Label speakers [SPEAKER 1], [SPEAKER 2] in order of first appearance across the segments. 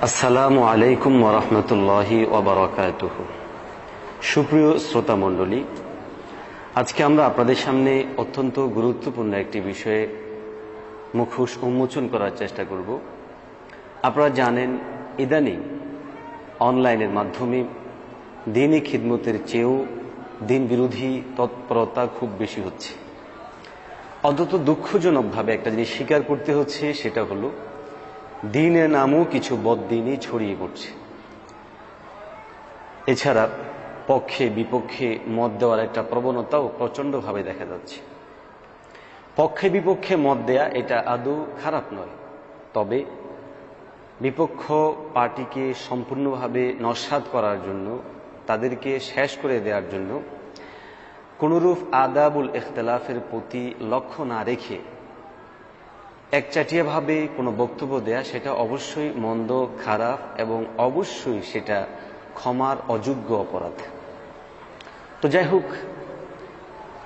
[SPEAKER 1] আসসালামু আলাইকুম ওয়া রাহমাতুল্লাহি ওয়া বারাকাতুহু। সুপ্রিয় শ্রোতা মণ্ডলী, আজকে আমরা আপনাদের সামনে অত্যন্ত গুরুত্বপূর্ণ একটি বিষয়ে মুখোশ উন্মোচন করার চেষ্টা করব। আপনারা জানেন, ইদানিং অনলাইনের মাধ্যমে দ্বীনি খিদমতের চেয়েও দিন বিরোধী তৎপরতা খুব বেশি হচ্ছে। অন্তত দুঃখজনকভাবে একটা জিনিস স্বীকার করতে হচ্ছে, সেটা হলো দ্বীনের নামও কিছু বদ্দীনি ছড়িয়ে পড়ছে। এছাড়া পক্ষে বিপক্ষে মত দেওয়ার একটা প্রবণতাও প্রচণ্ডভাবে দেখা যাচ্ছে। পক্ষে বিপক্ষে মত দেয়া এটা আদৌ খারাপ নয়, তবে বিপক্ষ পার্টিকে সম্পূর্ণভাবে নস্যাৎ করার জন্য, তাদেরকে শেষ করে দেওয়ার জন্য কোনরূপ আদাবুল ইখতিলাফের প্রতি লক্ষ্য না রেখে একচাটিয়াভাবে কোনো বক্তব্য দেয়া, সেটা অবশ্যই মন্দ, খারাপ এবং অবশ্যই সেটা ক্ষমার অযোগ্য অপরাধ। তো যাই হোক,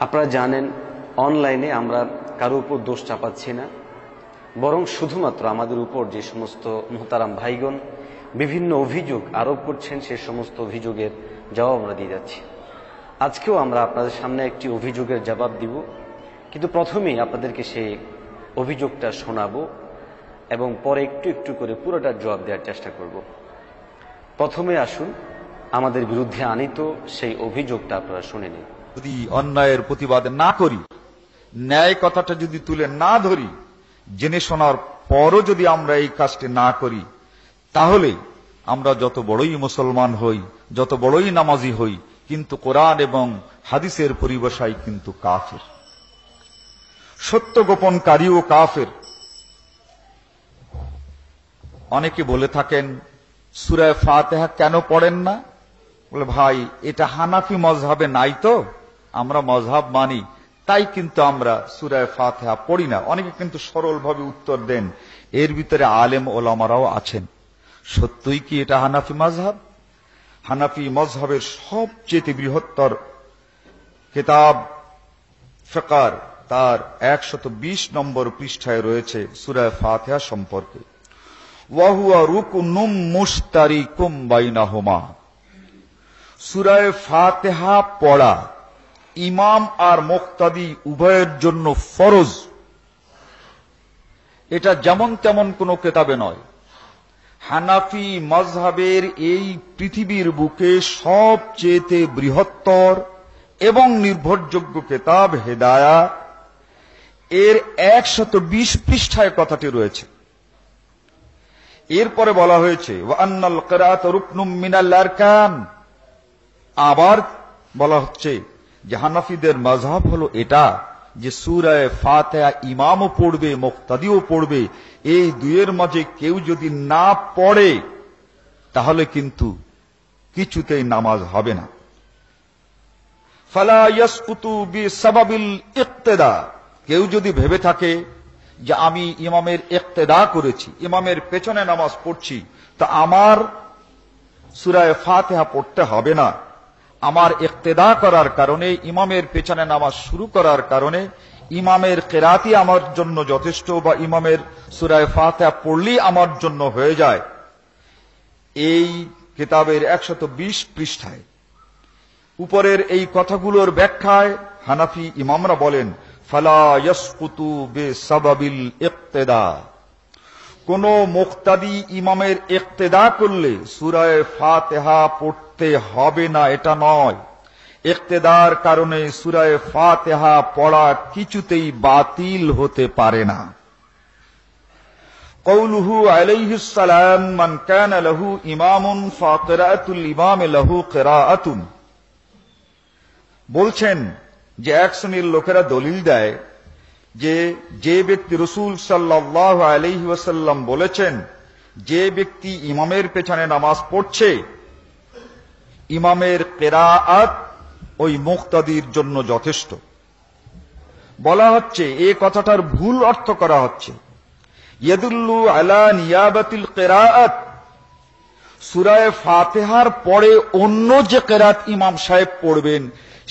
[SPEAKER 1] আপনারা জানেন অনলাইনে আমরা কারো উপর দোষ চাপাচ্ছি না, বরং শুধুমাত্র আমাদের উপর যে সমস্ত মুহতারাম ভাইগণ বিভিন্ন অভিযোগ আরোপ করছেন, সে সমস্ত অভিযোগের জবাব আমরা দিয়ে যাচ্ছি। আজকেও আমরা আপনাদের সামনে একটি অভিযোগের জবাব দিব, কিন্তু প্রথমেই আপনাদেরকে সেই অভিযোগটা শোনাবো এবং পরে একটু একটু করে পুরোটার জবাব দেওয়ার চেষ্টা করব। প্রথমে আসুন আমাদের বিরুদ্ধে আনিত সেই অভিযোগটা আপনারা শুনে নিন।
[SPEAKER 2] যদি অন্যায়ের প্রতিবাদ না করি, ন্যায় কথাটা যদি তুলে না ধরি, জেনে শোনার পরও যদি আমরা এই কাজটি না করি, তাহলে আমরা যত বড়ই মুসলমান হই, যত বড়ই নামাজি হই, কিন্তু কোরআন এবং হাদিসের পরিভাষায় কিন্তু কাফের, সত্য গোপনকারীও কাফের। অনেকে বলে থাকেন, সূরা ফাতিহা কেন পড়েন না? বলে, ভাই এটা হানাফি মযহাবে নাই, তো আমরা মযহাব মানি, তাই কিন্তু আমরা সূরা ফাতিহা পড়ি না। অনেকে কিন্তু সরলভাবে উত্তর দেন, এর ভিতরে আলেম ওলামারাও আছেন। সত্যই কি এটা হানাফি মযহাব? হানাফি মযহাবের সবচেয়ে বৃহত্তর কিতাব ফিকর, তার 120 নম্বর পৃষ্ঠায় রয়েছে সূরা ফাতিহা সম্পর্কে, ওয়া হুয়া রুকনুম মুশতারিকুম বাইনাহুমা। সূরা ফাতিহা পড়া ইমাম আর মুক্তাদি উভয়ের জন্য ফরজ। এটা যেমন তেমন কোনো কিতাবে নয়। হানাফি মযহাবের এই পৃথিবীর বুকে সবচেয়ে বৃহত্তর এবং নির্ভরযোগ্য কিতাব হেদায়া, এর 120 পৃষ্ঠায় কথাটি রয়েছে। এরপরে বলা হয়েছে ওয়া আন্নাল কিরাআত রুকনুম মিনাল আরকান। আবার বলা হচ্ছে যে হানাফিদের মাযহাব হলো এটা, যে সূরা ফাতিহা ইমামও পড়বে, মুক্তাদিও পড়বে, এই দুইয়ের মাঝে কেউ যদি না পড়ে তাহলে কিন্তু কিছুতেই নামাজ হবে না। ফালা ইয়াসকুতু বিসাবাবিল ইক্তেদা। কেউ যদি ভেবে থাকে যে আমি ইমামের ইক্তেদা করেছি, ইমামের পেছনে নামাজ পড়ছি, তা আমার সূরা ফাতিহা পড়তে হবে না, আমার ইক্তেদা করার কারণে, ইমামের পেছনে নামাজ শুরু করার কারণে ইমামের কিরাআতই আমার জন্য যথেষ্ট, বা ইমামের সূরা ফাতিহা পড়লেই আমার জন্য হয়ে যায়। এই কিতাবের 120 পৃষ্ঠায় উপরের এই কথাগুলোর ব্যাখ্যায় হানাফি ইমামরা বলেন, ফালা ইয়াসকুতু বিসাবাবিল ইক্তেদা। কোন মুক্তাদি ইমামের ইক্তেদা করলে সূরা ফাতিহা পড়তে হবে না, এটা নয়। ইক্তেদার কারণে সূরা ফাতিহা পড়া কিছুতেই বাতিল হতে পারে না। কওলুহু আলাইহিস সালাম, মান কানা লাহু ইমামুন ফাকিরাতুল ইমাম লাহু কিরাআতুন। বলছেন যে এক শ্রেণীর লোকেরা দলিল দেয় যে ব্যক্তি, রাসূল সাল্লাল্লাহু আলাইহি ওয়াসাল্লাম বলেছেন, যে ব্যক্তি ইমামের পেছনে নামাজ পড়ছে, ইমামের কিরাআত ওই মুক্তাদির জন্য যথেষ্ট। বলা হচ্ছে এই কথাটার ভুল অর্থ করা হচ্ছে। ইয়াদুল্লু আলা নিয়াবাতিল কিরাআত। সূরা ফাতিহার পরে অন্য যে কিরাআত ইমাম সাহেব পড়বেন,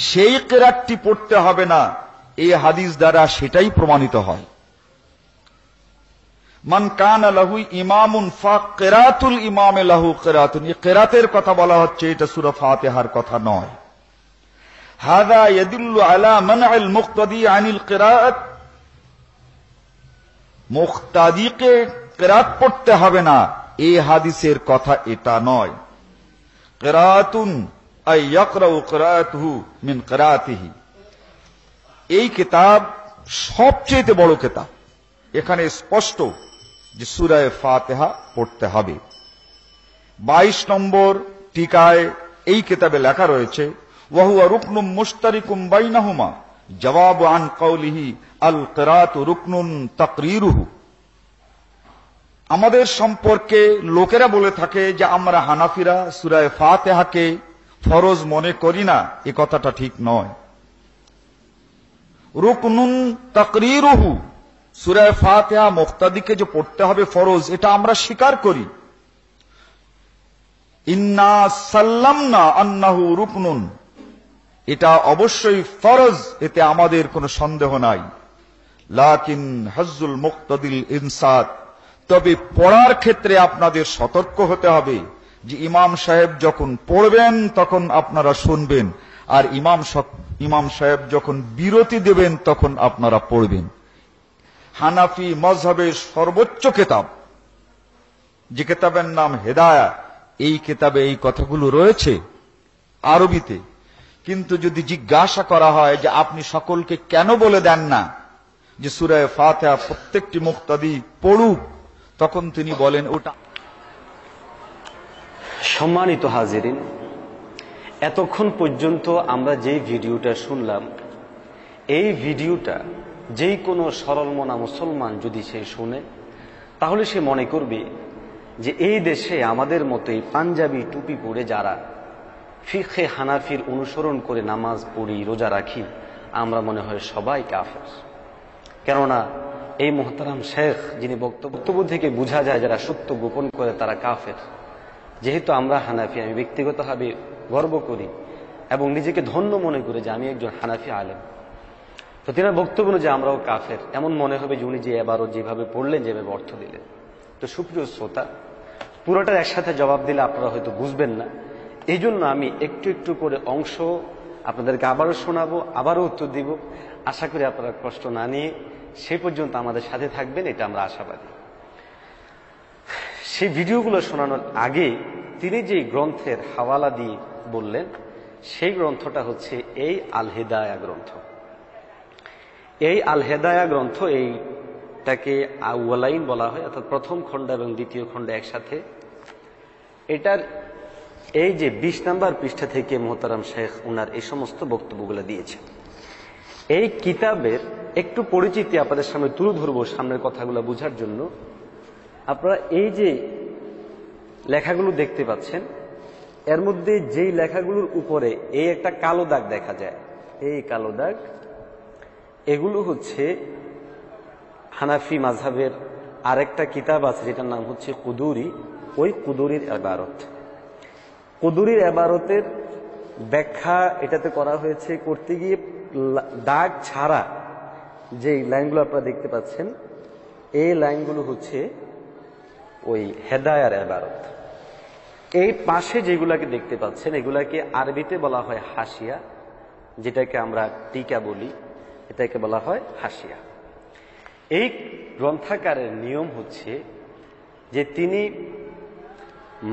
[SPEAKER 2] সেই কিরাআতটি পড়তে হবে না, এই হাদিস দ্বারা সেটাই প্রমাণিত হয়। মান কানা লাহু ইমামুন ফাকিরাতুল ইমামে লাহু কিরাতুন, এই কিরাতের কথা বলা হচ্ছে, এটা সূরা ফাতিহার কথা নয়। হাযা ইয়াদুল্লু আলা মানআল মুক্তাদি আনিল কিরাত, মুক্তাদিকে কিরাত পড়তে হবে না, এই হাদিসের কথা এটা নয়। কিরাতুন আই ইয়াকরাউ কিরাতুহু মিন কিরাতিহি, এই কিতাব সবচেয়ে বড় কিতাব। এখানে স্পষ্ট যে সূরা ফাতিহা পড়তে হবে। 22 নম্বর টিকায় এই কিতাবে লেখা রয়েছে, ওয়া হুয়া রুকনুম মুশতারিকুম বাইনাহুমা, জবাব আন কওলিহি আল কিরাতু রুকনুন তাকরিরুহু। আমাদের সম্পর্কে লোকেরা বলে থাকে যে আমরা হানাফিরা সূরা ফাতিহাকে ফরজ মনে করি না, এই কথাটা ঠিক নয়। রুকনুন তাকরিরুহু, সূরা ফাতিহা মুক্তাদিকে যে পড়তে হবে ফরজ, এটা আমরা স্বীকার করি। ইন্না সাল্লামনা আন্নাহু রুকনুন, এটা অবশ্যই ফরজ, এতে আমাদের কোনো সন্দেহ নাই। লাকিন হাজ্জুল মুক্তাদিল ইনসাত, তবে পড়ার ক্ষেত্রে আপনাদের সতর্ক হতে হবে যে ইমাম সাহেব যখন পড়বেন তখন আপনারা শুনবেন, আর ইমাম সাহেব যখন বিরতি দেবেন তখন আপনারা পড়বেন। হানাফি মযহাবের সর্বোচ্চ কিতাব, যে কিতাবের নাম হেদায়া, এই কিতাবে এই কথাগুলো রয়েছে আরবিতে। কিন্তু যদি জিজ্ঞাসা করা হয় যে আপনি সকলকে কেন বলে দেন না যে সূরা ফাতিহা প্রত্যেকটি মুক্তাদি পড়ুক, তখন তিনি বলেন ওটা।
[SPEAKER 1] সম্মানিত হাজিরিন, এতক্ষণ পর্যন্ত আমরা যে ভিডিওটা শুনলাম, এই ভিডিওটা যেই কোনো সরল মনা মুসলমান যদি সে শুনে, তাহলে সে মনে করবে যে এই দেশে আমাদের মতোই পাঞ্জাবি টুপি পরে যারা ফিকহে হানাফির অনুসরণ করে নামাজ পড়ি, রোজা রাখি, আমরা মনে হয় সবাই কাফের। কেননা এই মোহতারাম শেখ যিনি বক্তব্য থেকে বোঝা যায় যারা সত্য গোপন করে তারা কাফের। যেহেতু আমরা হানাফি, আমি ব্যক্তিগতভাবে গর্ব করি এবং নিজেকে ধন্য মনে করি যে আমি একজন হানাফি আলেম, তো তিনার বক্তব্য যে আমরাও কাফের, এমন মনে হবে যে উনি যে এবারও যেভাবে পড়লেন, যেভাবে অর্থ দিলেন। তো সুপ্রিয় শ্রোতা, পুরোটার একসাথে জবাব দিলে আপনারা হয়তো বুঝবেন না, এই জন্য আমি একটু একটু করে অংশ আপনাদেরকে আবারও শোনাবো, আবারও উত্তর দিব। আশা করি আপনারা কষ্ট না নিয়ে সেই পর্যন্ত আমাদের সাথে থাকবেন, এটা আমরা আশাবাদী। সেই ভিডিওগুলো শোনানোর আগে তিনি যে গ্রন্থের হাওয়ালা দিয়ে বললেন, সেই গ্রন্থটা হচ্ছে এই আল হিদায়া গ্রন্থ। এই আল হিদায়া গ্রন্থ, এইটাকে আউয়ালাইন বলা হয়, অর্থাৎ প্রথম খণ্ড এবং দ্বিতীয় খণ্ড একসাথে। এটার এই যে 20 নম্বর পৃষ্ঠা থেকে মোহতারাম শেখ উনার এই সমস্ত বক্তব্যগুলো দিয়েছে। এই কিতাবের একটু পরিচিতি আপনাদের সামনে তুলে ধরবো সামনের কথাগুলো বোঝার জন্য। আপনারা এই যে লেখাগুলো দেখতে পাচ্ছেন, এর মধ্যে যেই লেখাগুলোর উপরে এই একটা কালো দাগ দেখা যায়, এই কালো দাগ, এগুলো হচ্ছে হানাফি মাযহাবের আরেকটা কিতাব আছে যেটার নাম হচ্ছে কুদুরি। ওই কুদুরির ইবারত, কুদুরির ইবারতের ব্যাখ্যা এটাতে করা হয়েছে। করতে গিয়ে দাগ ছাড়া যে লাইনগুলো আপনারা দেখতে পাচ্ছেন, এই লাইনগুলো হচ্ছে ওই হেদায়ার ইবারত। এই পাশে যেগুলাকে দেখতে পাচ্ছেন, এগুলাকে আরবিতে বলা হয় হাসিয়া, যেটাকে আমরা টিকা বলি, এটাকে বলা হয় হাসিয়া। এই গ্রন্থাকারের নিয়ম হচ্ছে যে তিনি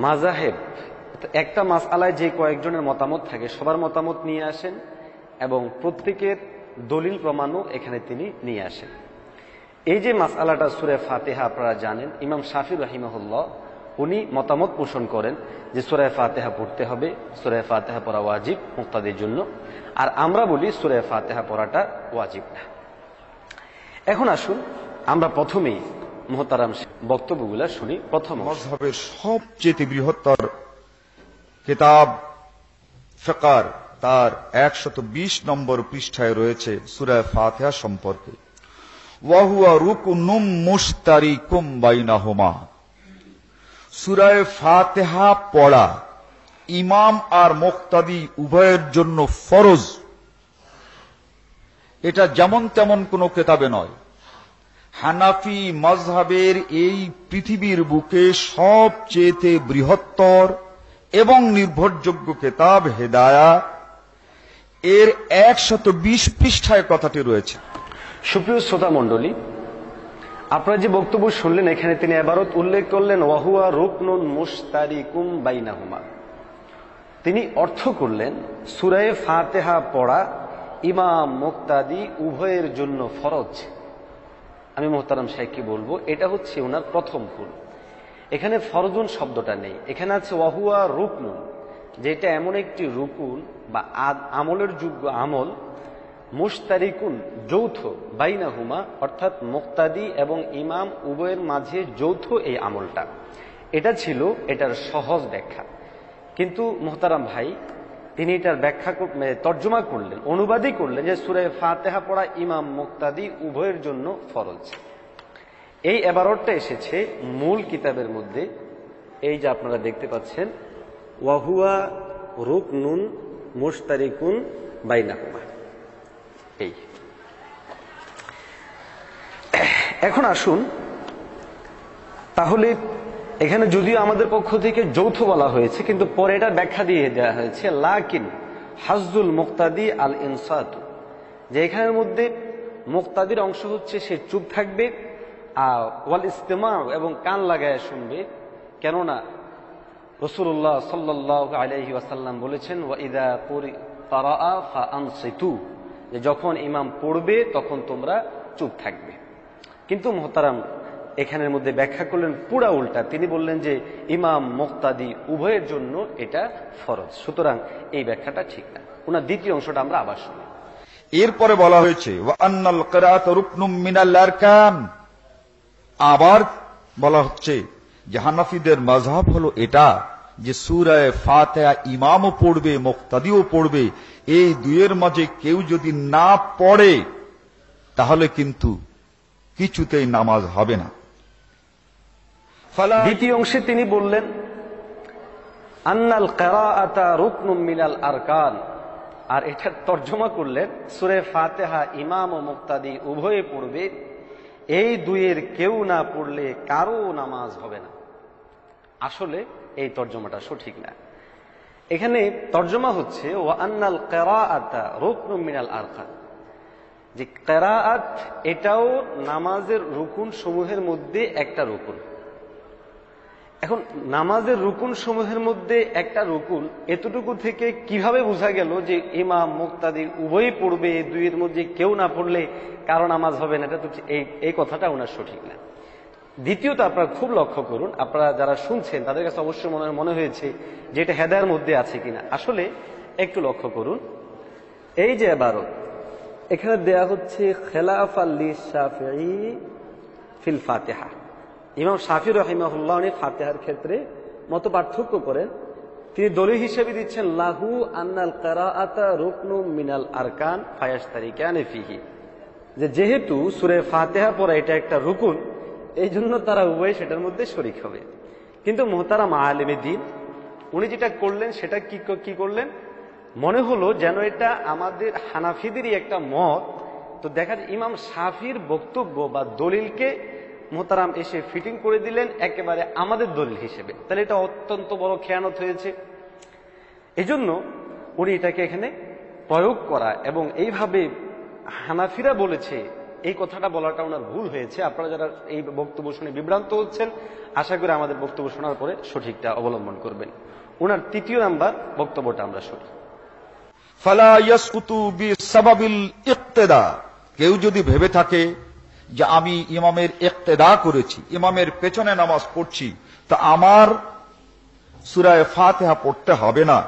[SPEAKER 1] মাযাহেব, একটা মাসআলায় যে কয়েকজনের মতামত থাকে, সবার মতামত নিয়ে আসেন এবং প্রত্যেকের দলিল প্রমাণও এখানে তিনি নিয়ে আসেন। এই যে মাসআলাটা সূরা ফাতিহা, আপনারা জানেন ইমাম শাফি রাহিমাহুল্লাহ উনি মতামত পোষণ করেন যে সূরা ফাতিহা পড়তে হবে, সূরা ফাতিহা পড়া ওয়াজিব মুক্তাদির জন্য, আর আমরা বলি সূরা ফাতিহা পড়াটা ওয়াজিব না। এখন আসুন আমরা প্রথমেই মুহতারাম বক্তব্যগুলো শুনি। প্রথম,
[SPEAKER 2] মাযহাবের সবচেয়ে বৃহত্তর কিতাব ফিকর, তার 120 নম্বর পৃষ্ঠায় রয়েছে সূরা ফাতিহা সম্পর্কে, ওয়া হুয়া রুকনুম মুশতারিকুম বাইনাহুমা। সূরা ফাতিহা পড়া ইমাম আর মুক্তাদি উভয়ের জন্য ফরজ। এটা যেমন তেমন কোনো কিতাবে নয়। হানাফি মাজহাবের এই পৃথিবীর বুকে সবচেয়ে বৃহত্তর এবং নির্ভরযোগ্য কিতাব হেদায়া, এর 120 পৃষ্ঠায় কথাটি রয়েছে।
[SPEAKER 1] সুপ্রিয় শ্রোতা মণ্ডলী, আপনারা যে বক্তব্য শুনলেন, এখানে তিনি এবারত উল্লেখ করলেন ওয়াহুয়া রুকনুন মুশতারিকুম বাইনাহুমা। তিনি অর্থ করলেন সূরা ফাতিহা পড়া ইমাম মুক্তাদি উভয়ের জন্য ফরজ। আমি মোহতারাম সাহেবকে বলবো, এটা হচ্ছে ওনার প্রথম ভুল। এখানে ফরজুন শব্দটা নেই, এখানে আছে ওয়াহুয়া রুকনুন, যেটা এমন একটি রুকুন বা আমলের যোগ্য আমল, মুশতারিকুন যৌথ, বাইনাহুমা অর্থাৎ মুক্তাদি এবং ইমাম উভয়ের মাঝে যৌথ এই আমলটা। এটা ছিল এটার সহজ ব্যাখ্যা। কিন্তু মোহতারাম ভাই তিনি এটার ব্যাখ্যা তর্জমা করলেন, অনুবাদই করলেন যে সূরা ফাতিহা পড়া ইমাম মুক্তাদি উভয়ের জন্য ফরজ। এই এবারটা এসেছে মূল কিতাবের মধ্যে, এই যে আপনারা দেখতে পাচ্ছেন ওয়াহুয়া রুকনুন মুশতারিকুন বাইনাহুমা। এই এখন আসুন তাহলে, এখানে যদিও আমাদের পক্ষ থেকে যৌথ বলা হয়েছে, কিন্তু পরে এটার ব্যাখ্যা দিয়ে দেওয়া হয়েছে লাকিন হাজুল মুক্তাদি আল ইনসাত, যে এখানের মধ্যে মুক্তাদির অংশ হচ্ছে সে চুপ থাকবে, ওয়াল ইস্তেমা এবং কান লাগায় শুনবে। কেননা রাসূলুল্লাহ সাল্লাল্লাহু আলাইহি ওয়াসাল্লাম বলেছেন ওয়াইদা ক্বারাআ ফাআনসিতু, যে যখন ইমাম পড়বে তখন তোমরা চুপ থাকবে। কিন্তু মুহতারাম এখানের মধ্যে ব্যাখ্যা করলেন পুরা উল্টা, তিনি বললেন যে ইমাম মুক্তাদি উভয়ের জন্য এটা ফরজ। সুতরাং এই ব্যাখ্যাটা ঠিক না। ওনার দ্বিতীয় অংশটা আমরা আবার শুনি।
[SPEAKER 2] এরপরে বলা হয়েছে ওয়া আন্নাল কিরাআত রুকনুম মিনাল আরকান, আবার বলা হচ্ছে যে হানাফিদের মাযহাব হলো এটা যে সূরা ফাতিহা ইমামও পড়বে মুক্তাদিও পড়বে, এই দুইয়ের মাঝে কেউ যদি না পড়ে তাহলে কিন্তু কিছুতেই নামাজ হবে না।
[SPEAKER 1] দ্বিতীয় অংশে তিনি বললেন আন্নাল কিরাআতা রুকনুম মিনাল আরকান, আর এটা তর্জমা করলেন সূরা ফাতিহা ইমাম ও মুক্তাদি উভয়ে পড়বে, এই দুইয়ের কেউ না পড়লে কারো নামাজ হবে না। আসলে এই তর্জমাটা সঠিক না। এখানে তর্জমা হচ্ছে ওয়া আন্নাল কিরাআতা রুকনুম মিনাল আরকান, যে কিরাআত এটাও নামাজের রুকুন সমূহের মধ্যে একটা রুকুন। এখন নামাজের রুকুন সমূহের মধ্যে একটা রুকুন, এতটুকু থেকে কিভাবে বোঝা গেল যে ইমাম মুক্তাদি উভয়ই পড়বে, দুইয়ের মধ্যে কেউ না পড়লে কারো নামাজ হবে না? এটা তো এই কথাটা ওনার সঠিক না। দ্বিতীয়ত আপনারা খুব লক্ষ্য করুন, আপনারা যারা শুনছেন তাদের কাছে অবশ্যই মনে হয়েছে যে এটা হেদায়ের মধ্যে আছে কিনা। আসলে একটু লক্ষ্য করুন, এই যে ইবারত এখানে দেয়া হচ্ছে খেলাফাল লিশাফিঈ ফিল ফাতিহা। ইমাম শাফি রাহিমাহুল্লাহ উনি ফাতিহার ক্ষেত্রে মত পার্থক্য করেন। তিনি দলিল হিসেবে দিচ্ছেন লাহু আন্নাল কিরাআতা রুকনুম মিনাল আরকান ফায়াশতারিকান ফিহি, যে যেহেতু সূরা ফাতিহা পড়া এটা একটা রুকুন, এই জন্য তারা উভয় সেটার মধ্যে শরীক হবে। কিন্তু মুহতারাম আলেমে দ্বীন উনি যেটা করলেন সেটা কি করলেন, মনে হলো যেন এটা আমাদের হানাফিদেরই একটা মত। তো দেখা যায় ইমাম শাফির বক্তব্য বা দলিলকে মুহতারাম এসে ফিটিং করে দিলেন একেবারে আমাদের দলিল হিসেবে। তাহলে এটা অত্যন্ত বড় খেয়ানত হয়েছে। এজন্য উনি এটাকে এখানে প্রয়োগ করা এবং এইভাবে হানাফিরা বলেছে এই কথাটা বলাটা ওনার ভুল হয়েছে। আপনারা যারা এই বক্তব্য শুনে বিভ্রান্ত হচ্ছেন, আশা করি আমাদের বক্তব্য শোনার পরে সঠিকটা অবলম্বন করবেন। ওনার তৃতীয় নাম্বার বক্তব্যটা আমরা শুনি।
[SPEAKER 2] ফালা ইয়াসকুতু বিসাবাবিল ইক্তেদা, কেউ যদি ভেবে থাকে যে আমি ইমামের ইক্তেদা করেছি, ইমামের পেছনে নামাজ পড়ছি, তা আমার সূরা ফাতিহা পড়তে হবে না,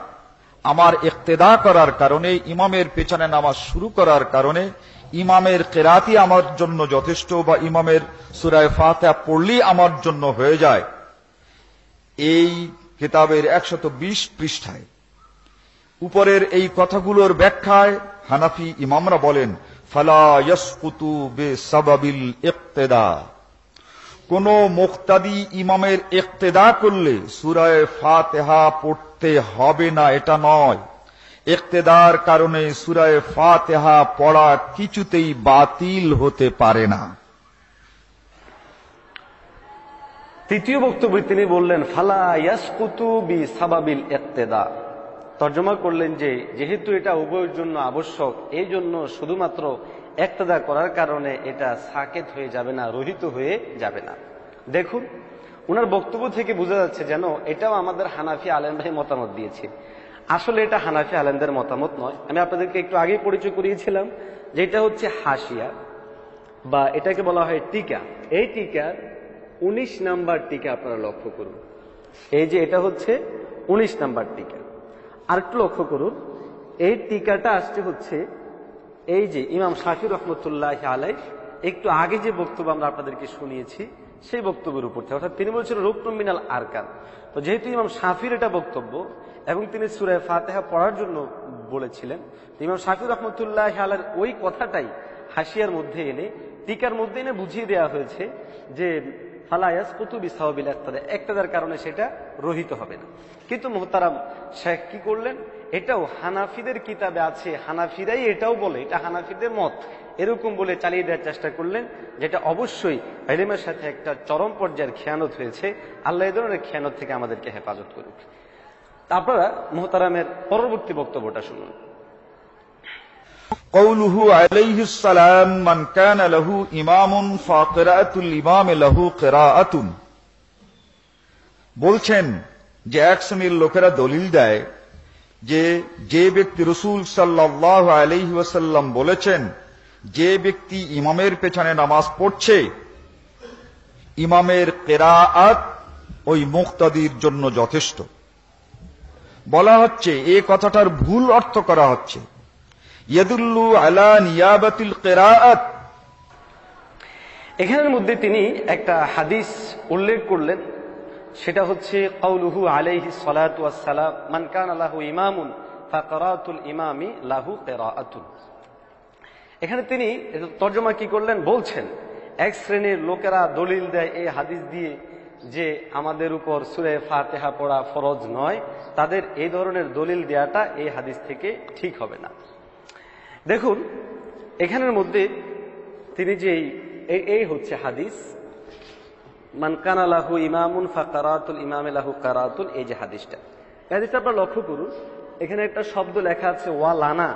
[SPEAKER 2] আমার ইক্তেদা করার কারণে, ইমামের পেছনে নামাজ শুরু করার কারণে ইমামের কিরাআতই আমার জন্য যথেষ্ট, বা ইমামের সূরা ফাতিহা পড়লেই আমার জন্য হয়ে যায়। এই কিতাবের 120 পৃষ্ঠায় উপরের এই কথাগুলোর ব্যাখ্যায় হানাফি ইমামরা বলেন ফালা ইয়াসকুতু বিসাবাবিল ইক্তেদা, কোন মুক্তাদি ইমামের ইক্তেদা করলে সূরা ফাতিহা পড়তে হবে না এটা নয়। ইক্তেদার কারণে সূরা ফাতিহা পড়া কিছুতেই বাতিল হতে পারে না।
[SPEAKER 1] তৃতীয় বক্তব্যে তিনি বললেন ফালা ইয়াসকুতু বিসাবাবিল ইক্তেদা, তর্জমা করলেন যে যেহেতু এটা উভয়ের জন্য আবশ্যক, এই জন্য শুধুমাত্র ইক্তেদা করার কারণে এটা সাকেত হয়ে যাবে না, রহিত হয়ে যাবে না। দেখুন ওনার বক্তব্য থেকে বোঝা যাচ্ছে যেন এটাও আমাদের হানাফি আলেম ভাই মতামত দিয়েছে। আসলে এটা হানাফি আলেমদের মতামত নয়। আমি আপনাদেরকে একটু আগেই পরিচয় করিয়েছিলাম যে এটা হচ্ছে হাসিয়া বা এটাকে বলা হয় টিকা। এই টিকার 19 নাম্বার টিকা আপনারা লক্ষ্য করুন। এই যে এটা হচ্ছে 19 নাম্বার টিকা। আর একটু লক্ষ্য করুন, এই টিকাটা আসছে হচ্ছে এই যে ইমাম শাফি রহমতুল্লাহ আলাইহ একটু আগে যে বক্তব্য আমরা আপনাদেরকে শুনিয়েছি সেই বক্তব্যের উপর থেকে, অর্থাৎ তিনি বলছেন রুকনুম মিনাল আরকান। তো যেহেতু ইমাম শাফির এটা বক্তব্য এবং তিনি সূরা ফাতিহা পড়ার জন্য বলেছিলেন, ইমাম শাফি রহমতুল্লাহ আলাইহির ওই কথাটাই হাসিয়ার মধ্যে এনে টিকার মধ্যে এনে বুঝিয়ে দেওয়া হয়েছে যে ফালা ইয়াসকুতু বিসাওয়াবিল ইক্তেদা, ইক্তেদার কারণে সেটা রহিত হবে না। কিন্তু মুহতারাম শেখ কি করলেন, এটাও হানাফিদের কিতাবে আছে, হানাফিরাই এটাও বলে, এটা হানাফিদের মত, এরকম বলে চালিয়ে দেওয়ার চেষ্টা করলেন, যেটা অবশ্যই ইলমের সাথে একটা চরম পর্যায়ের খেয়ানত হয়েছে। আল্লাহ এই ধরনের খেয়ানত থেকে আমাদেরকে হেফাজত করুক। আপনারা মুহতারামের পরবর্তী বক্তব্যটা শুনুন।
[SPEAKER 2] قوله عليه السلام من كان له إمام فقراءة الإمام له قراءة, বলছেন যে এক শ্রেণীর লোকেরা দলিল দেয় যে যে ব্যক্তি রাসূল সাল্লাল্লাহু আলাইহি ওয়াসাল্লাম বলেছেন যে ব্যক্তি ইমামের পেছনে নামাজ পড়ছে ইমামের কিরাআত ওই মুক্তাদির জন্য যথেষ্ট। বলা হচ্ছে এই কথাটার ভুল অর্থ করা হচ্ছে, ইয়াদুল্লু আলা নিয়াবাতিল কিরাআত।
[SPEAKER 1] এখানের মধ্যে তিনি একটা হাদিস উল্লেখ করলেন, সেটা হচ্ছে কাউলুহু আলাইহি সালাতু ওয়াস সালাম মান কানা লাহু ইমামুন ফাকিরাতুল ইমামি লাহু কিরাআতুন। এখানে তিনি তর্জমা কি করলেন, বলছেন এক শ্রেণীর লোকেরা দলিল দেয় এই হাদিস দিয়ে যে আমাদের উপর সূরা ফাতিহা পড়া ফরজ নয়, তাদের এই ধরনের দলিল দেওয়াটা এই হাদিস থেকে ঠিক হবে না। দেখুন এখানের মধ্যে তিনি যে এই হচ্ছে হাদিস মান কানা লাহু ইমামুন ফাকিরাতুল ইমামি লাহু কিরাআতুন, এই যে হাদিসটা আপনারা লক্ষ্য করুন, এখানে একটা শব্দ লেখা আছে ওয়া লানা।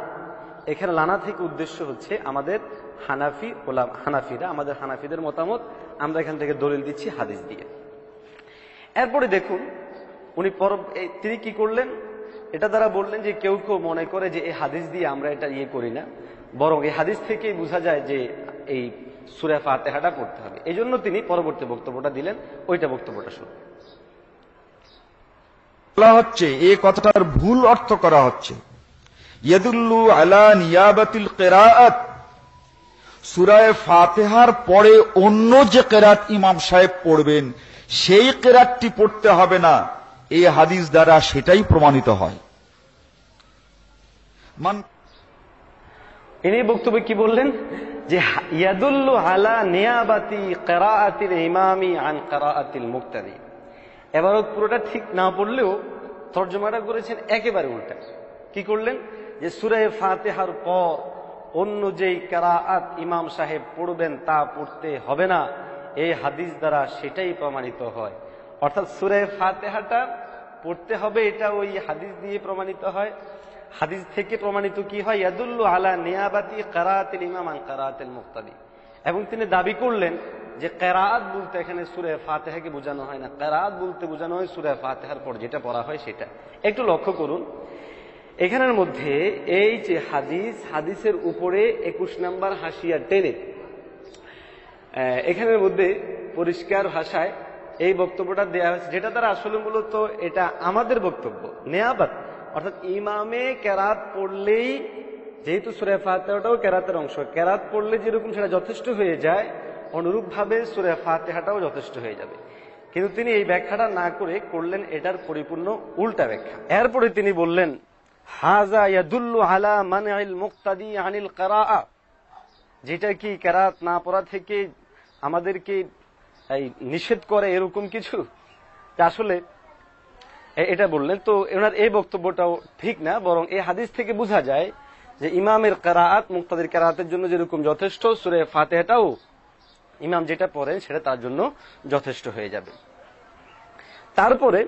[SPEAKER 1] এখানে লানা থেকে উদ্দেশ্য হচ্ছে আমাদের হানাফিরা, আমাদের হানাফিদের মতামত, আমরা এখান থেকে দলিল দিচ্ছি হাদিস দিয়ে। এরপরে দেখুন তিনি কি করলেন, এটা দ্বারা বললেন যে কেউ কেউ মনে করে যে এই হাদিস দিয়ে আমরা এটা করি না, বরং এই হাদিস থেকেই বোঝা যায় যে এই সূরা ফাতিহাটা পড়তে হবে। এই জন্য তিনি পরবর্তী বক্তব্যটা দিলেন, ওইটা বক্তব্যটা শুনুন।
[SPEAKER 2] বলা হচ্ছে এই কথাটার ভুল অর্থ করা হচ্ছে, ইয়াদুল্লু আলা নিয়াবাতিল কিরাআত, সূরা ফাতিহার পরে অন্য যে কিরাত ইমাম সাহেব পড়বেন সেই কিরাতটি পড়তে হবে না, এই হাদিস দ্বারা সেটাই প্রমাণিত হয়।
[SPEAKER 1] ইনি বক্তব্যে কি বললেন যে ইয়াদুল্লু আলা নিয়াবাতি কিরাআতিল ইমামি আন কিরাআতিল মুক্তাদি। এবার পুরোটা ঠিক না পড়লেও তর্জমাটা করেছেন একেবারে উল্টা। কি করলেন যে সূরা ফাতিহার পর অন্য যেই কিরাআত ইমাম সাহেব পড়বেন তা পড়তে হবে না, এই হাদিস দ্বারা সেটাই প্রমাণিত হয়। অর্থাৎ সূরা ফাতিহাটা পড়তে হবে, এটা ওই হাদিস দিয়ে প্রমাণিত হয়। হাদিস থেকে প্রমাণিত কি হয়, ইয়াদুল্লু আলা নিয়াবাতি কিরাআতিল ইমাম আন কিরাআতিল মুক্তাদি। এবং তিনি দাবি করলেন যে কিরাআত বলতে এখানে সূরা ফাতিহাকে বোঝানো হয় না, কিরাআত বলতে বোঝানো হয় সূরা ফাতিহার পর যেটা পড়া হয় সেটা। একটু লক্ষ্য করুন এখানের মধ্যে এই যে হাদিসের উপরে 21 নাম্বার হাসিয়া টেনে এখানের মধ্যে পরিষ্কার ভাষায় এই বক্তব্যটা দেওয়া হয়েছে, যেটা দ্বারা আসলে মূলত এটা আমাদের বক্তব্য নিয়াবাত, অর্থাৎ ইমামে কেরাত পড়লেই, যেহেতু সূরা ফাতিহাটাও কেরাতের অংশ, কেরাত পড়লে যেরকম সেটা যথেষ্ট হয়ে যায়, অনুরূপ ভাবে সূরা ফাতিহাটাও যথেষ্ট হয়ে যাবে। কিন্তু তিনি এই ব্যাখ্যাটা না করে করলেন এটার পরিপূর্ণ উল্টা ব্যাখ্যা। এরপরে তিনি বললেন হাযা ইয়াদুল্লু আলা মানইল মুক্তাদি আনিল কিরাআ, যেটা কি কেরাত না পড়া থেকে আমাদেরকে এই নিষেধ করে এরকম কিছু, আসলে এটা বললেন। তো এনার এই বক্তব্যটাও ঠিক না, বরং এই হাদিস থেকে বোঝা যায় যে ইমামের কিরাআত মুক্তাদির কিরাআতের জন্য যেরকম যথেষ্ট, সূরা ফাতিহাটাও ইমাম যেটা পড়েন সেটা তার জন্য যথেষ্ট হয়ে যাবে। তারপরে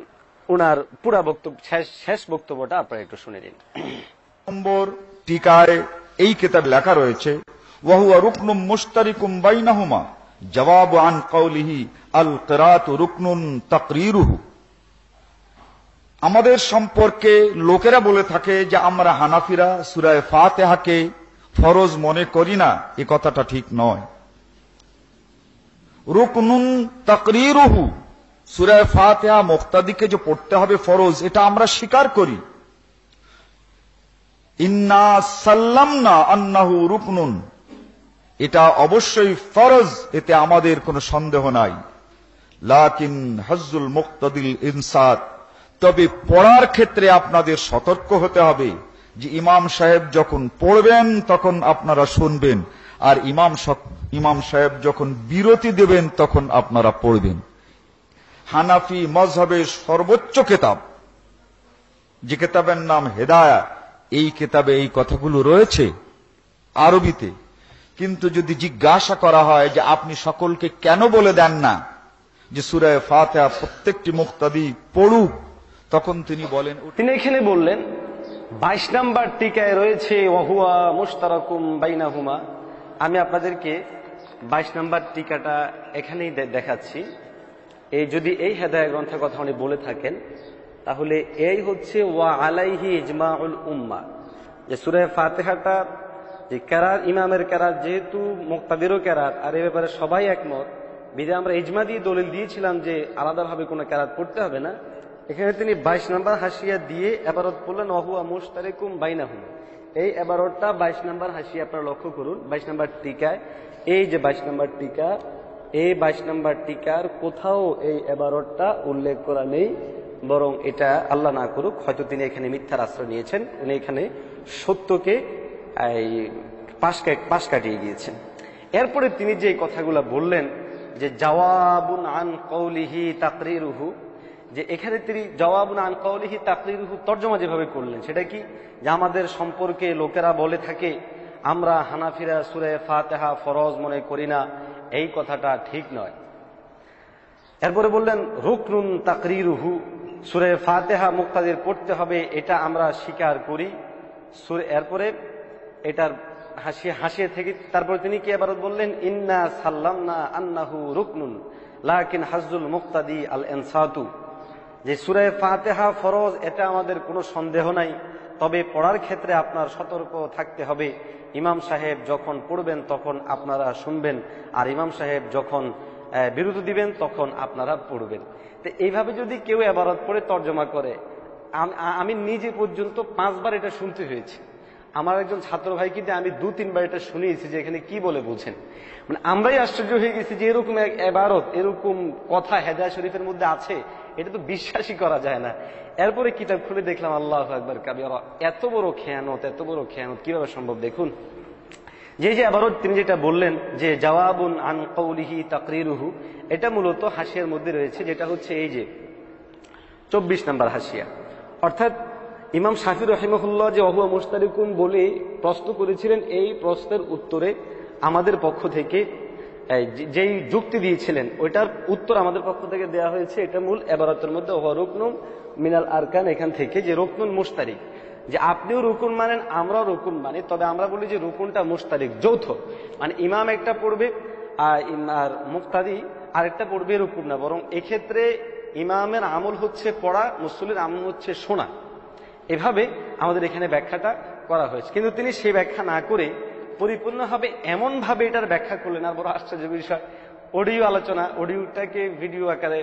[SPEAKER 1] ওনার পুরা বক্তব্য শেষ বক্তব্যটা আপনারা একটু শুনে নিন।
[SPEAKER 2] নম্বর টিকায় এই কিতাব লেখা রয়েছে ওয়াহুয়া রুকনুম মুশতারিকুম বাইনাহুমা জবাব আন কওলিহি আল কিরাতু রুকনুন তাকরিরুহু। আমাদের সম্পর্কে লোকেরা বলে থাকে যে আমরা হানাফিরা সূরা ফাতিহাকে ফরজ মনে করি না, এই কথাটা ঠিক নয়। রুকনুন তাকরিরুহু, সূরা ফাতিহা মুক্তাদিকে যে পড়তে হবে ফরজ, এটা আমরা স্বীকার করি। ইন্না সাল্লামনা আন্নাহু রুকনুন, এটা অবশ্যই ফরজ, এতে আমাদের কোনো সন্দেহ নাই। লাকিন হাজ্জুল মুক্তাদিল ইনসাত, তবে পড়ার ক্ষেত্রে আপনাদের সতর্ক হতে হবে যে ইমাম সাহেব যখন পড়বেন তখন আপনারা শুনবেন, আর ইমাম সাহেব যখন বিরতি দেবেন তখন আপনারা পড়বেন। হানাফি মযহাবের সর্বোচ্চ কিতাব, যে কিতাবের নাম হেদায়া, এই কিতাবে এই কথাগুলো রয়েছে আরবিতে। কিন্তু যদি জিজ্ঞাসা করা হয় যে আপনি সকলকে কেন বলে দেন না যে সূরা ফাতিহা প্রত্যেকটি মুক্তাদি পড়ুক, তখন তিনি বলেন,
[SPEAKER 1] তিনি এখানে বললেন 22 নম্বর টিকায় রয়েছে ওয়াহুয়া মুশতারাকুম বাইনাহুমা। আমি আপনাদেরকে 22 নম্বর টিকাটা এখানেই দেখাচ্ছি। এই যদি এই হেদায়া গ্রন্থের কথা উনি বলে থাকেন, তাহলে এই হচ্ছে ওয়া আলাইহি ইজমাউল উম্মাহ, যে সূরা ফাতিহাটা যে কেরাত, ইমামের কেরাত যেহেতু মুক্তাদিরও কেরাত, আর এই ব্যাপারে সবাই একমত, বিধে আমরা ইজমা দিয়ে দলিল দিয়েছিলাম যে আলাদাভাবে কোনো কেরাত পড়তে হবে না। এখানে তিনি 22 নম্বর হাসিয়া দিয়ে এবারত পড়লেন ওয়াহুয়া মুশতারিকুম বাইনাহুম। এই এবারতটা 22 নম্বর হাসিয়া আপনারা লক্ষ্য করুন, 22 নম্বর টিকায়, এই যে 22 নম্বর টিকা, এই 22 নম্বর টিকার কোথাও এই এবারতটা উল্লেখ করা নেই, বরং এটা আল্লাহ না করুক হয়তো তিনি এখানে মিথ্যার আশ্রয় নিয়েছেন, উনি এখানে সত্যকে পাশ কাটিয়ে গিয়েছেন। এরপরে তিনি যে কথাগুলো বললেন যে জওয়াবুন আন কওলিহি তাকরিরুহু, যে এখানে তিনি জওয়াবুন আন কওলিহি তাকরিরুহু তরজমা যেভাবে করলেন সেটা কি, যে আমাদের সম্পর্কে লোকেরা বলে থাকে আমরা হানাফিরা সূরা ফাতিহা ফরজ মনে করি না, এই কথাটা ঠিক নয়। এরপরে বললেন রুকনুন তাকরিরুহু, সূরা ফাতিহা মুক্তাদির পড়তে হবে, এটা আমরা স্বীকার করি। এরপরে এটার হাসিয়ে থেকে তারপরে তিনি কি আবার বললেন ইন্না সাল্লামনা আন্নাহু রুকনুন লাকিন হাজ্জুল মুক্তাদি আল ইনসাতু, যে সূরা ফাতিহা ফরজ এটা আমাদের কোনো সন্দেহ নাই, তবে পড়ার ক্ষেত্রে আপনার সতর্ক থাকতে হবে। ইমাম সাহেব যখন পড়বেন তখন আপনারা শুনবেন, আর ইমাম সাহেব যখন বিরতি দিবেন তখন আপনারা পড়বেন। তো এইভাবে যদি কেউ ইবারত পড়ে তর্জমা করে, আমি নিজে পর্যন্ত 5 বার এটা শুনতে হয়েছে। আমার একজন ছাত্র ভাই কিন্তু আমি 2-3 বার এটা শুনিয়েছি যে এখানে কি বলে বলছেন, মানে আমরাই আশ্চর্য হয়ে গেছি যে এরকম এক ইবারত, এরকম কথা হেদায়া শরীফের মধ্যে আছে, এটা তো বিশ্বাসই করা যায় না। এরপরে কিতাব খুলে দেখলাম আল্লাহু আকবার কাবীরা, এত বড় খেয়ানত কিভাবে সম্ভব দেখুন। যে ইবারত তিনি যেটা বললেন যে জওয়াবুন আন কওলিহি তাকরিরুহু, এটা মূলত হাসিয়ার মধ্যে রয়েছে, যেটা হচ্ছে এই যে 24 নম্বর হাসিয়া। অর্থাৎ ইমাম শাফি রাহিমাহুল্লাহ যে ওয়াহুয়া মুশতারিকুন বলে প্রশ্ন করেছিলেন, এই প্রশ্নের উত্তরে আমাদের পক্ষ থেকে যেই যুক্তি দিয়েছিলেন ওইটার উত্তর আমাদের পক্ষ থেকে দেওয়া হয়েছে। এটা মূল ইবারতের মধ্যে ওয়া রুকনুন মিনাল আরকান, এখান থেকে যে রুকনুন মুশতারিক, যে আপনিও রুকুন মানেন আমরাও রুকুন মানি, তবে আমরা বলি যে রুকুনটা মুশতারিক, যৌথ, মানে ইমাম একটা পড়বে আর মুক্তাদি আরেকটা পড়বে, রুকুন না, বরং এক্ষেত্রে ইমামের আমল হচ্ছে পড়া, মুসল্লির আমল হচ্ছে শোনা। এভাবে আমাদের এখানে ব্যাখ্যাটা করা হয়েছে, কিন্তু তিনি সেই ব্যাখ্যা না করে পরিপূর্ণভাবে এমন ভাবে এটার ব্যাখ্যা করলেন। আর বড় আশ্চর্য বিষয়, অডিও আলোচনা, অডিওটাকে ভিডিও আকারে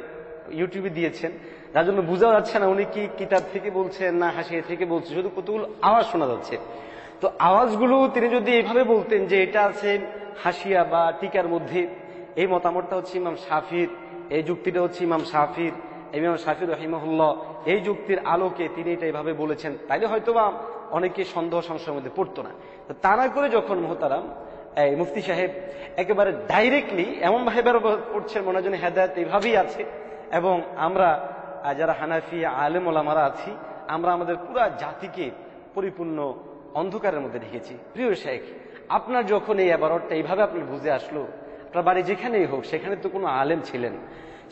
[SPEAKER 1] ইউটিউবে দিয়েছেন, যার জন্য বোঝা যাচ্ছে না উনি কি কিতাব থেকে বলছেন না হাসিয়া থেকে বলছেন, শুধু কতগুলো আওয়াজ শোনা যাচ্ছে। তো আওয়াজগুলো তিনি যদি এইভাবে বলতেন যে এটা আছে হাসিয়া বা টিকার মধ্যে, এই মতামতটা হচ্ছে ইমাম শাফির, এই যুক্তিটা হচ্ছে ইমাম শাফির, ইমাম শাফি রাহিমাহুল্লাহ এই যুক্তির আলোকে তিনি এটা এইভাবে বলেছেন, তাইলে হয়তোবা অনেকে সন্দেহ সংশয়ের মধ্যে পড়তো না। তো তা না করে যখন মোহতারাম মুফতি সাহেব একেবারে ডাইরেক্টলি এমন ভাবে পড়ছেন মনে হয় হেদায়েত এইভাবেই আছে, এবং আমরা যারা হানাফি আলেম ওলামারা আছি আমরা আমাদের পুরা জাতিকে পরিপূর্ণ অন্ধকারের মধ্যে রেখেছি। প্রিয় শেখ, আপনার যখন এই ইবারতটা এইভাবে আপনার বুঝে আসলো, আপনার বাড়ি যেখানেই হোক সেখানে তো কোনো আলেম ছিলেন,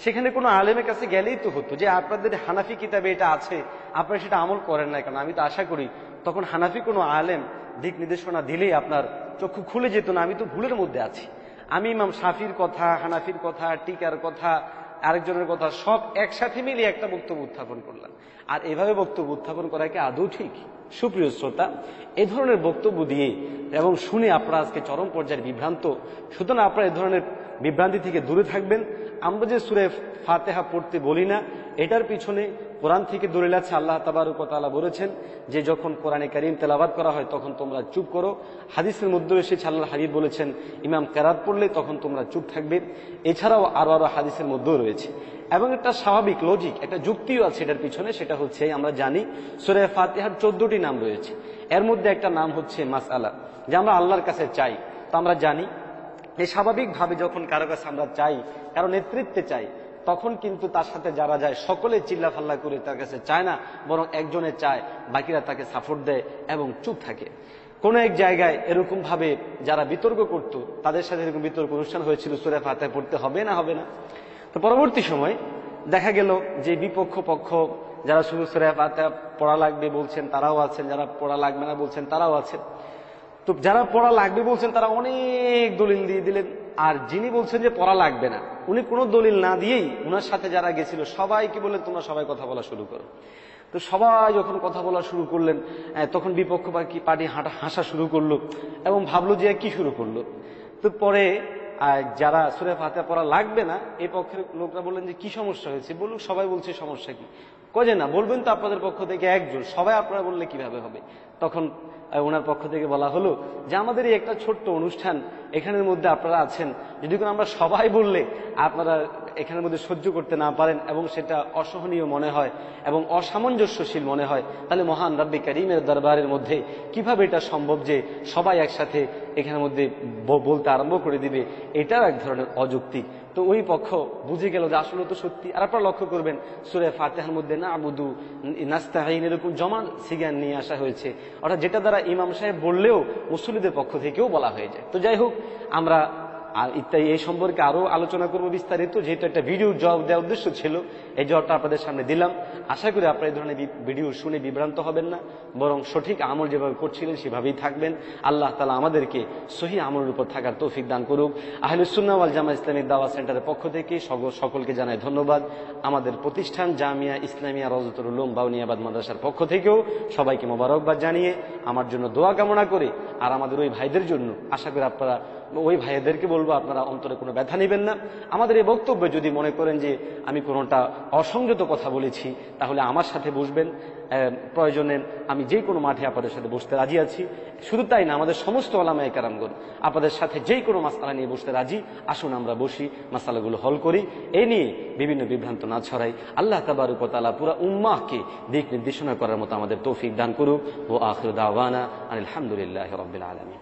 [SPEAKER 1] সেখানে কোনো আলেমের কাছে গেলেই তো হতো যে আপনাদের হানাফি কিতাবে এটা আছে, আপনারা সেটা আমল করেন না কেন। আমি তো আশা করি তখন হানাফি কোনো আলেম দিক নির্দেশনা দিলেই আপনার চক্ষু খুলে যেত না, আমি তো ভুলের মধ্যে আছি। আমি ইমাম শাফির কথা, হানাফির কথা, টিকার কথা, আরেকজনের কথা সব একসাথে মিলিয়ে একটা বক্তব্য উত্থাপন করলাম। আর এভাবে বক্তব্য উত্থাপন করা কি আদৌ ঠিক? সুপ্রিয় শ্রোতা, এ ধরনের বক্তব্য দিয়ে এবং শুনে আপনারা আজকে চরম পর্যায়ে বিভ্রান্ত। সুতরাং আপনারা এ ধরনের বিভ্রান্তি থেকে দূরে থাকবেন। আমরা যে সূরা ফাতিহা পড়তে বলি না, এটার পিছনে কোরআন থেকে দলিল আছে। আল্লাহ তাবারক ওয়া তাআলা বলেছেন যে যখন কোরআনে কারীম তেলাওয়াত করা হয় তখন তোমরা চুপ করো। হাদিসের মধ্যে এসেছে আল্লাহর হাবিব বলেছেন ইমাম কেরাত পড়লে তখন তোমরা চুপ থাকবে। এছাড়াও আরো হাদিসের মধ্যেও রয়েছে এবং একটা স্বাভাবিক লজিক, একটা যুক্তিও আছে এটার পিছনে। সেটা হচ্ছে আমরা জানি সূরা ফাতিহার 14টি নাম রয়েছে, এর মধ্যে একটা নাম হচ্ছে মাসআলা, যে আমরা আল্লাহর কাছে চাই। তো আমরা জানি এই স্বাভাবিকভাবে যখন কারো কাছে আমরা চাই, কারো নেতৃত্বে চাই, তখন কিন্তু তার সাথে যারা যায় সকলে চিল্লাফাল্লা করে তার কাছে চায় না, বরং একজনে চায়, বাকিরা তাকে সাপোর্ট দেয় এবং চুপ থাকে। কোন এক জায়গায় এরকম ভাবে যারা বিতর্ক করত তাদের সাথে এরকম বিতর্ক অনুষ্ঠান হয়েছিল সূরা ফাতিহা পড়তে হবে না হবে না। তো পরবর্তী সময় দেখা গেল যে বিপক্ষ পক্ষ যারা শুধু সূরা ফাতিহা পড়া লাগবে বলছেন তারাও আছেন, যারা পড়া লাগবে না বলছেন তারাও আছেন। তো যারা পড়া লাগবে বলছেন তারা অনেক দলিল দিয়ে দিলেন, আর যিনি বলছেন যে পড়া লাগবে না উনি কোনো দলিল না দিয়েই ওনার সাথে যারা গেছিল সবাইকে বললেন তোমরা সবাই কথা বলা শুরু করো। তো সবাই যখন কথা বলা শুরু করলেন তখন বিপক্ষ পার্টি হাসা শুরু করলো এবং ভাবলো যে কি শুরু করলো। তো পরে যারা সূরা ফাতিহা পড়া লাগবে না এই পক্ষের লোকরা বললেন যে কি সমস্যা হয়েছে, বলুক। সবাই বলছে সমস্যা কি, কয়ে না বলবেন তো আপনাদের পক্ষ থেকে একজন, সবাই আপনারা বললে কিভাবে হবে। তখন ওনার পক্ষ থেকে বলা হলো যে আমাদের এই একটা ছোট্ট অনুষ্ঠান, এখানের মধ্যে আপনারা আছেন, যদি কোনো আমরা সবাই বললে আপনারা এখানের মধ্যে সহ্য করতে না পারেন এবং সেটা অসহনীয় মনে হয় এবং অসামঞ্জস্যশীল মনে হয়, তাহলে মহান রব্বে কারীমের দরবারের মধ্যে কিভাবে এটা সম্ভব যে সবাই একসাথে এখানের মধ্যে বলতে আরম্ভ করে দিবে। এটাও এক ধরনের অযৌক্তিক। তো ওই পক্ষ বুঝে গেল যে আসলে তো সত্যি। আর আপনারা লক্ষ্য করবেন সূরা ফাতিহার মধ্যে না'বুদু, নাস্তাঈন এরকম জমা সিগান নিয়ে আসা হয়েছে, অর্থাৎ যেটা দ্বারা ইমাম সাহেব বললেও মুসল্লিদের পক্ষ থেকেও বলা হয়ে যায়। তো যাই হোক, আমরা ইত্যাদি এই সম্পর্কে আরো আলোচনা করবো বিস্তারিত, যেহেতু একটা ভিডিও জবাব দেওয়ার উদ্দেশ্য ছিল, এই জবাবটা আপনাদের সামনে দিলাম। আশা করি আপনারা এই ধরনের ভিডিও শুনে বিভ্রান্ত হবেন না, বরং সঠিক আমল যেভাবে করছিলেন সেভাবেই থাকবেন। আল্লাহ তাআলা আমাদেরকে সহিহ আমলের উপর থাকার তৌফিক দান করুক। আহলুস সুন্নাহ ওয়াল জামাত ইসলামিক দাওয়াত সেন্টারের পক্ষ থেকে সকলকে জানাই ধন্যবাদ। আমাদের প্রতিষ্ঠান জামিয়া ইসলামিয়া রওজাতুল উলুম বাউনিয়াবাদ মাদ্রাসার পক্ষ থেকেও সবাইকে মোবারকবাদ জানিয়ে আমার জন্য দোয়া কামনা করে, আর আমাদের ওই ভাইদের জন্য আশা করি আপনারা ওই ভাইদেরকে বলবো আপনারা অন্তরে কোনো ব্যথা নেবেন না। আমাদের এই বক্তব্যে যদি মনে করেন যে আমি কোনোটা অসংযত কথা বলেছি, তাহলে আমার সাথে বসবেন। প্রয়োজনে আমি যে কোনো মাঠে আপনাদের সাথে বসতে রাজি আছি। শুধু তাই না, আমাদের সমস্ত ওলামায়ে কেরামগণ আপনাদের সাথে যেই কোনো মাসআলা নিয়ে বসতে রাজি। আসুন আমরা বসি, মাসআলাগুলো হল করি, এ নিয়ে বিভিন্ন বিভ্রান্ত না ছড়াই। আল্লাহ তাবারক ওয়া তাআলা পুরা উম্মাহকে দিক নির্দেশনা করার মতো আমাদের তৌফিক দান করুক। ওয়া আখিরু দাওয়ানা আলহামদুলিল্লাহি রাব্বিল আলামিন।